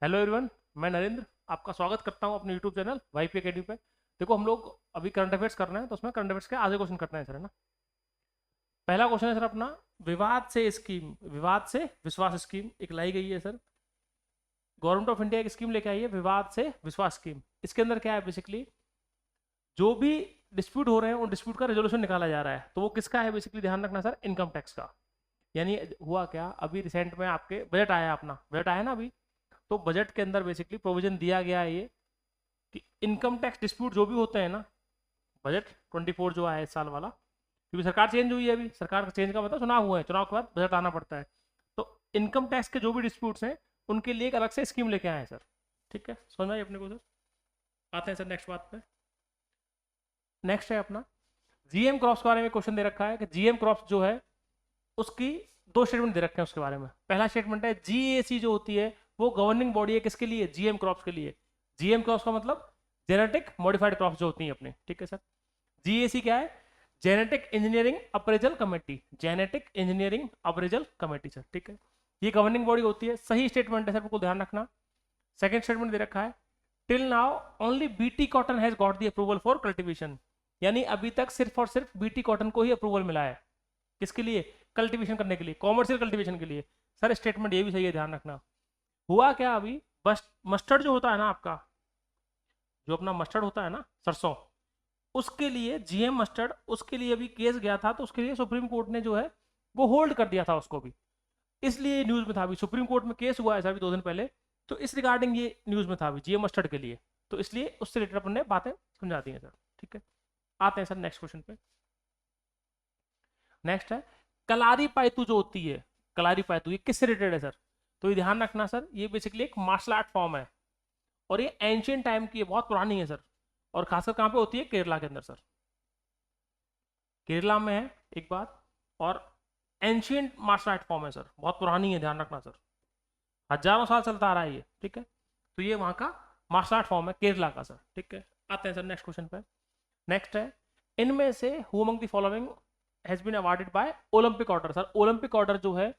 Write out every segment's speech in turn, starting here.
Hello everyone, मैं नरेंद्र आपका स्वागत करता हूं अपने यूट्यूब चैनल वाईपी अकेडमी पे। देखो, हम लोग अभी करंट अफेयर्स कर रहे हैं, तो उसमें करंट अफेयर्स के आधे क्वेश्चन करते हैं सर, है ना। पहला क्वेश्चन है सर अपना, विवाद से विश्वास स्कीम एक लाई गई है सर। गवर्नमेंट ऑफ इंडिया एक स्कीम लेके आई है, विवाद से विश्वास स्कीम। इसके अंदर क्या है, बेसिकली जो भी डिस्प्यूट हो रहे हैं उन डिस्प्यूट का रेजोल्यूशन निकाला जा रहा है। तो वो किसका है, बेसिकली ध्यान रखना सर, इनकम टैक्स का। यानी हुआ क्या, अभी रिसेंट में आपके बजट आया, अपना बजट आया ना अभी। तो बजट के अंदर बेसिकली प्रोविजन दिया गया है ये कि इनकम टैक्स डिस्प्यूट जो भी होते हैं ना, बजट 24 जो आया है इस साल वाला, क्योंकि सरकार चेंज हुई है, अभी सरकार का चेंज का मतलब चुनाव हुआ है, चुनाव के बाद बजट आना पड़ता है। तो इनकम टैक्स के जो भी डिस्प्यूट्स हैं उनके लिए एक अलग से स्कीम लेके आए हैं सर। ठीक है, समझ में आई अपने को सर। आते हैं सर नेक्स्ट बात पे। नेक्स्ट है अपना जीएम क्रॉप्स के बारे में क्वेश्चन दे रखा है कि जीएम क्रॉप्स जो है उसकी दो स्टेटमेंट दे रखे हैं उसके बारे में। पहला स्टेटमेंट है जीएसी जो होती है वो गवर्निंग बॉडी है किसके लिए, जीएम क्रॉप्स के लिए। जीएम क्रॉप्स का मतलब जेनेटिक मॉडिफाइड क्रॉप्स जो होती हैं अपने, ठीक है सर। जीएसी क्या है, genetic engineering appraisal committee, genetic engineering appraisal committee sir, ठीक है। ये गवर्निंग बॉडी होती है, सही स्टेटमेंट है सर, बिल्कुल ध्यान रखना। सेकंड स्टेटमेंट दे रखा है, till now only BT cotton has got the approval for cultivation. यानी अभी तक सिर्फ और सिर्फ बीटी कॉटन को ही अप्रूवल मिला है, किसके लिए, कल्टीवेशन करने के लिए, कॉमर्शियल कल्टीवेशन के लिए। सर स्टेटमेंट ये भी सही है, ध्यान रखना। हुआ क्या अभी, बस मस्टर्ड जो होता है ना आपका, जो अपना मस्टर्ड होता है ना सरसों, उसके लिए जीएम मस्टर्ड, उसके लिए अभी केस गया था, तो उसके लिए सुप्रीम कोर्ट ने जो है वो होल्ड कर दिया था उसको भी। इसलिए न्यूज में था, अभी सुप्रीम कोर्ट में केस हुआ है सर अभी 2 दिन पहले, तो इस रिगार्डिंग ये न्यूज में था अभी जीएम मस्टर्ड के लिए। तो इसलिए उससे रिलेटेड अपन ने बातें समझा दी हैं सर, ठीक है। आते हैं सर नेक्स्ट क्वेश्चन पे। नेक्स्ट है कलारी पायतू जो होती है, कलारी पायतू ये किससे रिलेटेड है सर। तो ये ध्यान रखना सर, ये बेसिकली एक मार्शल आर्ट फॉर्म है और ये एंशियंट टाइम की है, बहुत पुरानी है सर। और खासकर कहाँ पे होती है, केरला के अंदर सर, केरला में है एक बात। और एंशियंट मार्शल आर्ट फॉर्म है सर, बहुत पुरानी है, ध्यान रखना सर, हजारों साल चलता आ रहा है ये, ठीक है। तो ये वहाँ का मार्शल आर्ट फॉर्म है केरला का सर, ठीक है। आते हैं सर नेक्स्ट क्वेश्चन पे। नेक्स्ट है, इनमें से who among the following has been awarded by Olympic order. Sir Olympic order जो है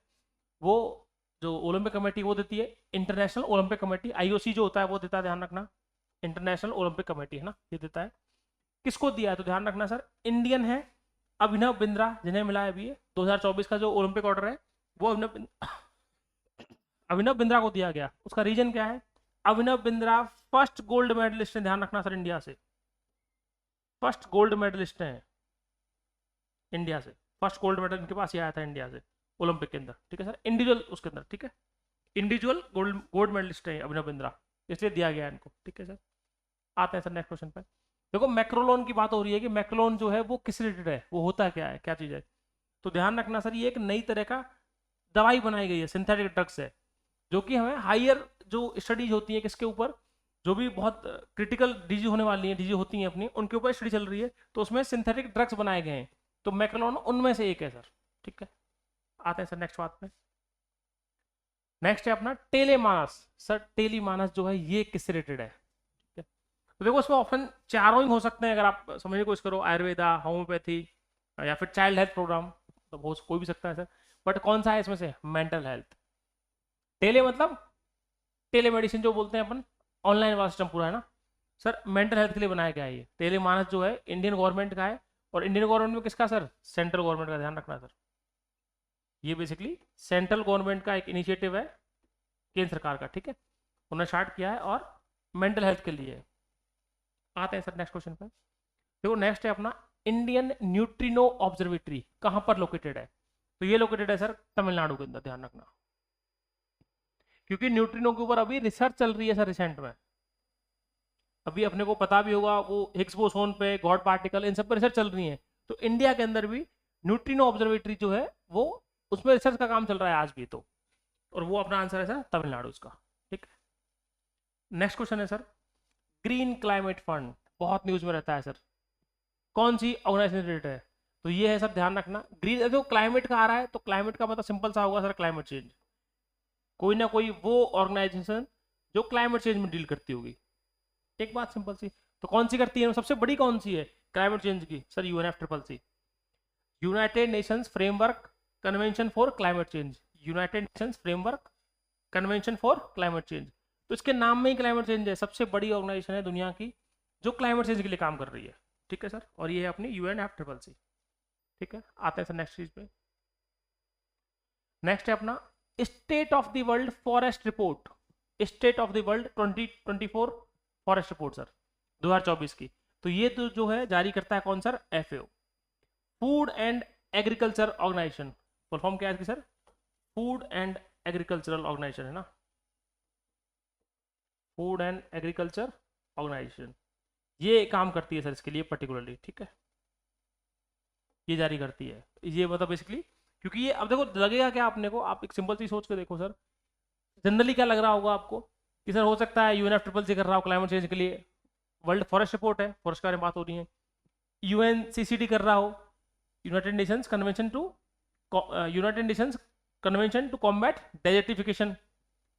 वो, जो ओलंपिक कमेटी वो देती है, इंटरनेशनल ओलंपिक कमेटी आईओसी जो होता है वो देता है, ध्यान रखना। इंटरनेशनल ओलंपिक कमेटी है ना, ये देता है। किसको दिया है, तो ध्यान रखना सर, इंडियन है अभिनव बिंद्रा, जिन्हें मिला है अभी ये 2024 का जो ओलंपिक ऑर्डर है वो अभिनव बिंद्रा को दिया गया। उसका रीजन क्या है, Abhinav Bindra first gold medallist है, ध्यान रखना सर, इंडिया से फर्स्ट गोल्ड मेडलिस्ट है, इंडिया से फर्स्ट गोल्ड मेडल इनके पास ही आया था इंडिया से ओलंपिक के अंदर, ठीक है सर। इंडिविजुअल उसके अंदर, ठीक है, इंडिविजुअल गोल्ड गोल्ड मेडलिस्ट है अभिनव बिंद्रा, इसलिए दिया गया है इनको, ठीक है सर। आते हैं सर नेक्स्ट क्वेश्चन पे। देखो मैक्रोलोन की बात हो रही है कि मैक्रोलोन जो है वो किस रिलेटेड है, वो होता क्या है, क्या चीज़ है। तो ध्यान रखना सर, ये एक नई तरह का दवाई बनाई गई है, सिंथेटिक ड्रग्स है, जो कि हमें हायर जो स्टडीज होती है किसके ऊपर, जो भी बहुत क्रिटिकल डिजीज होने वाली है, डिजीज होती हैं अपनी, उनके ऊपर स्टडी चल रही है, तो उसमें सिंथेटिक ड्रग्स बनाए गए हैं। तो मैक्रोलोन उनमें से एक है सर, ठीक है। आते हैं सर नेक्स्ट बात पे। नेक्स्ट है अपना टेलीमानस। सर टेलीमानस जो है ये किससे रिलेटेड है, ठीक है। तो देखो इसमें ऑप्शन चारों ही हो सकते हैं, अगर आप समझने की कोशिश करो, आयुर्वेदा, होम्योपैथी या फिर चाइल्ड हेल्थ प्रोग्राम, तो बहुत कोई भी सकता है सर। बट कौन सा है इसमें से, मेंटल हेल्थ। टेले मतलब टेली मेडिसिन जो बोलते हैं अपन, ऑनलाइन वाला सिस्टम पूरा है ना सर, मेंटल हेल्थ के लिए बनाया गया है ये। टेली मानस जो है इंडियन गवर्नमेंट का है, और इंडियन गवर्नमेंट में किसका सर, सेंट्रल गवर्नमेंट का, ध्यान रखना सर। ये बेसिकली सेंट्रल गवर्नमेंट का एक इनिशिएटिव है, केंद्र सरकार का, ठीक है, उन्होंने स्टार्ट किया है और मेंटल हेल्थ के लिए है। आते हैं सर नेक्स्ट क्वेश्चन पे। देखो नेक्स्ट है अपना इंडियन न्यूट्रिनो ऑब्जर्वेटरी, कहाँ पर लोकेटेड है। तो ये लोकेटेड है सर तमिलनाडु के अंदर, ध्यान रखना, क्योंकि न्यूट्रिनो के ऊपर अभी रिसर्च चल रही है सर रिसेंट में। अभी अपने को पता भी होगा वो हिग्स बोसोन पे, गॉड पार्टिकल, इन सब पर रिसर्च चल रही है। तो इंडिया के अंदर भी न्यूट्रिनो ऑब्जर्वेटरी जो है वो, उसमें रिसर्च का काम चल रहा है आज भी तो। और वो अपना आंसर है सर तमिलनाडु उसका, ठीक है। नेक्स्ट क्वेश्चन है सर, ग्रीन क्लाइमेट फंड बहुत न्यूज में रहता है सर, कौन सी ऑर्गेनाइजेशन रिलेटेड है। तो ये है सर, ध्यान रखना, ग्रीन जो क्लाइमेट का आ रहा है, तो क्लाइमेट का मतलब सिंपल सा होगा सर, क्लाइमेट चेंज। कोई ना कोई वो ऑर्गेनाइजेशन जो क्लाइमेट चेंज में डील करती होगी, एक बात सिंपल सी। तो कौन सी करती है, सबसे बड़ी कौन सी है क्लाइमेट चेंज की, sir UNFCCC, United Nations framework convention for climate change, United Nations framework convention for climate change. तो इसके नाम में ही क्लाइमेट चेंज है, सबसे बड़ी ऑर्गेनाइजेशन है दुनिया की जो क्लाइमेट चेंज के लिए काम कर रही है। ठीक है सर, और ये है अपनी UNFCCC। ठीक है, आते हैं सर नेक्स्ट चीज पे। नेक्स्ट है अपना state of the world forest report, state of the world 2024 forest report sir 2024 की। तो ये तो जो है जारी करता है कौन sir, FAO, food and agriculture organisation. Full form क्या है इसकी sir, food and agricultural organisation है ना, फूड एंड एग्रीकल्चर ऑर्गेनाइजेशन, ये काम करती है सर इसके लिए पर्टिकुलरली। ठीक है, ये जारी करती है ये, मतलब बेसिकली, क्योंकि ये अब देखो लगेगा क्या आपने को, आप एक सिंपल चीज सोच के देखो सर, जनरली क्या लग रहा होगा आपको कि सर हो सकता है UNFCCC कर रहा हो क्लाइमेट चेंज के लिए, वर्ल्ड फॉरेस्ट रिपोर्ट है, फॉरेस्ट के बारे में बात हो रही है, UNCCD कर रहा हो, United Nations convention to combat desertification,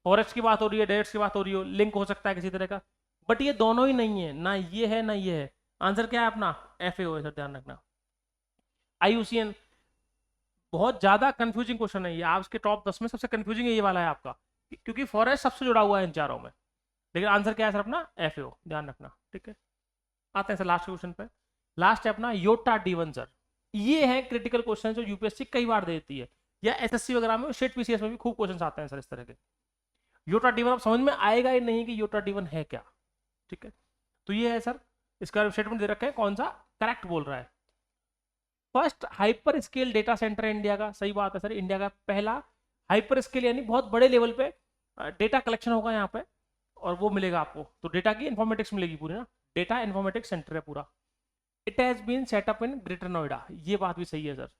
forest की बात हो रही है, डेजर्ट्स की बात हो रही हो, लिंक हो सकता है किसी तरह का, बट ये दोनों ही नहीं है, ना ये है ना ये है। आंसर क्या है अपना, FAO है सर, ध्यान रखना। IUCN बहुत ज्यादा कंफ्यूजिंग क्वेश्चन है ये, आप इसके टॉप 10 में सबसे कंफ्यूजिंग ये वाला है आपका, क्योंकि फॉरेस्ट सबसे जुड़ा हुआ है इन चारों में, लेकिन आंसर क्या है सर अपना, FAO, ध्यान रखना। ठीक है, आते हैं सर लास्ट क्वेश्चन पे। लास्ट है अपना योटा D1 सर, ये है क्रिटिकल क्वेश्चन जो UPSC कई बार देती है, या SSC वगैरह में, स्टेट PCS में भी खूब क्वेश्चन आते हैं सर इस तरह के। योटा D1 अब समझ में आएगा ही नहीं कि योटा D1 है क्या। ठीक है, तो ये है सर, इसका स्टेटमेंट दे रखा है, कौन सा करेक्ट बोल रहा है। First hyper scale data centre है इंडिया का, सही बात है सर, इंडिया का पहला हाइपर स्केल यानी बहुत बड़े लेवल पे डेटा कलेक्शन होगा यहाँ पे, और वो मिलेगा आपको, तो डेटा की इन्फॉर्मेटिक्स मिलेगी पूरी ना, डेटा इन्फॉर्मेटिक्स सेंटर है पूरा। It has been set up in Greater Noida, ये बात भी सही है सर,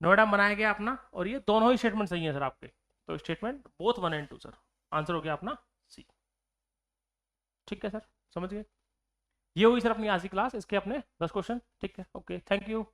नोएडा बनाया गया अपना, और ये दोनों ही स्टेटमेंट सही है सर आपके, तो statement both 1 and 2 sir, answer हो गया अपना C। ठीक है सर, समझ गए, ये हुई सर अपनी आज की क्लास, इसके अपने 10 क्वेश्चन। ठीक है, ओके, थैंक यू।